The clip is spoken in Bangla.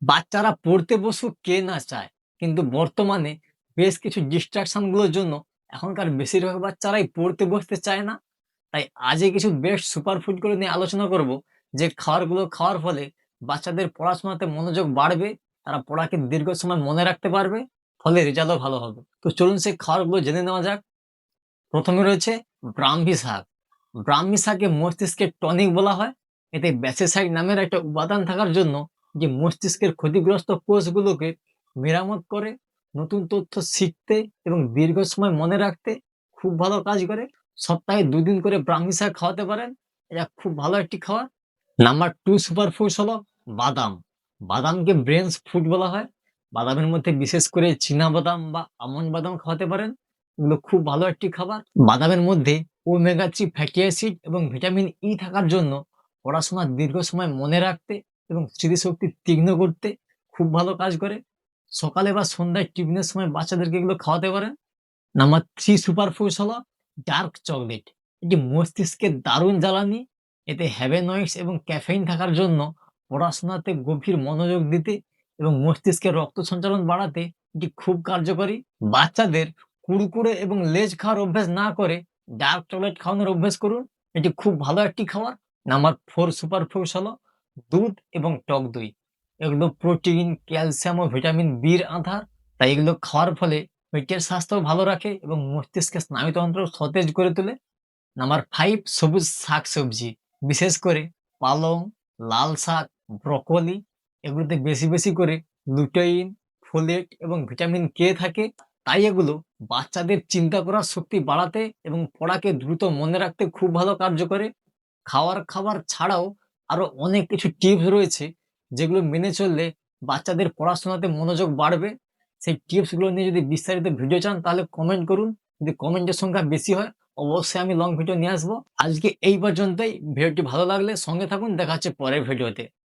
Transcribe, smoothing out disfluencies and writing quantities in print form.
বাচ্চারা পড়তে বসুক কে না চায়। কিন্তু বর্তমানে বেশ কিছু ডিস্ট্রাকশন গুলোর জন্য এখনকার বেশিরভাগ বাচ্চারাই পড়তে বসতে চায় না। তাই আজকে কিছু বেস্ট সুপার ফুড গুলো নিয়ে আলোচনা করব, যে খাবারগুলো খাওয়ার ফলে বাচ্চাদের পড়াশোনাতে মনোযোগ বাড়বে, তারা পড়াকে দীর্ঘ সময় মনে রাখতে পারবে, ফলে রেজাল্টও ভালো হবে। তো চলুন সেই খাবারগুলো জেনে নেওয়া যাক। প্রথমে রয়েছে ব্রাহ্মী শাক। ব্রাহ্মী শাকে মস্তিষ্কের টনিক বলা হয়। এতে ব্যাসিসাইড নামের একটা উপাদান থাকার জন্য যে মস্তিষ্কের ক্ষতিগ্রস্ত কোষগুলোকে মেরামত করে, নতুন তথ্য শিখতে এবং দীর্ঘ সময় মনে রাখতে খুব ভালো কাজ করে। সপ্তাহে 2 দিন করে ব্রাহ্মী শাক খাওয়াতে পারেন। এটা খুব ভালো একটি খাবার। নাম্বার 2 সুপার ফুড হলো বাদাম। বাদামকে ব্রেনস ফুড বলা হয়। বাদামের মধ্যে বিশেষ করে চীনা বাদাম বা আমন্ড বাদাম খাওয়াতে পারেন। এগুলো খুব ভালো একটি খাবার। বাদামের মধ্যে ওমেগা 3 ফ্যাটি অ্যাসিড এবং ভিটামিন ই থাকার জন্য পড়াশোনা দীর্ঘ সময় মনে রাখতে এবং স্মৃতিশক্তি তীক্ষ্ণ করতে খুব ভালো কাজ করে। সকালে বা সন্ধ্যায় টিফিনের সময় বাচ্চাদেরকে এগুলো খাওয়াতে পারেন। নাম্বার 3 সুপার ফুডস হলো ডার্ক চকলেট। এটি মস্তিষ্কের দারুণ জ্বালানি। এতে হ্যাভেনয়েডস এবং ক্যাফেইন থাকার জন্য পড়াশোনাতে গভীর মনোযোগ দিতে এবং মস্তিষ্কের রক্ত সঞ্চালন বাড়াতে এটি খুব কার্যকরী। বাচ্চাদের কুড়কুড়ে এবং লেজ খাওয়ার অভ্যাস না করে ডার্ক চকলেট খাওয়ানোর অভ্যাস করুন। এটি খুব ভালো একটি খাবার। নাম্বার 4 সুপার ফুডস হলো দুধ এবং টক দই। এগুলো প্রোটিন, ক্যালসিয়াম ও ভিটামিন বির আধার। তাই এগুলো খাওয়ার ফলে পেটের স্বাস্থ্য ভালো রাখে এবং মস্তিষ্কের স্নায়ুতন্ত্র সতেজ করে তোলে। নাম্বার 5 সবুজ শাকসবজি, বিশেষ করে পালং, লাল শাক, ব্রকলি। এগুলোতে বেশি করে লুটেইন, ফোলেট এবং ভিটামিন কে থাকে। তাই এগুলো বাচ্চাদের চিন্তা করার শক্তি বাড়াতে এবং পড়াকে দ্রুত মনে রাখতে খুব ভালো কার্য করে। খাবার ছাড়াও আরো অনেক কিছু টিপস রয়েছে, যেগুলো মেনে চললে বাচ্চাদের পড়াশোনাতে মনোযোগ বাড়বে। সেই টিপস গুলো নিয়ে যদি বিস্তারিত ভিডিও চান তাহলে কমেন্ট করুন। যদি কমেন্টের সংখ্যা বেশি হয় অবশ্যই আমি লং ভিডিও নিয়ে আসবো। আজকে এই পর্যন্তই। ভিডিওটি ভালো লাগলে সঙ্গে থাকুন। দেখা হচ্ছে পরের ভিডিওতে।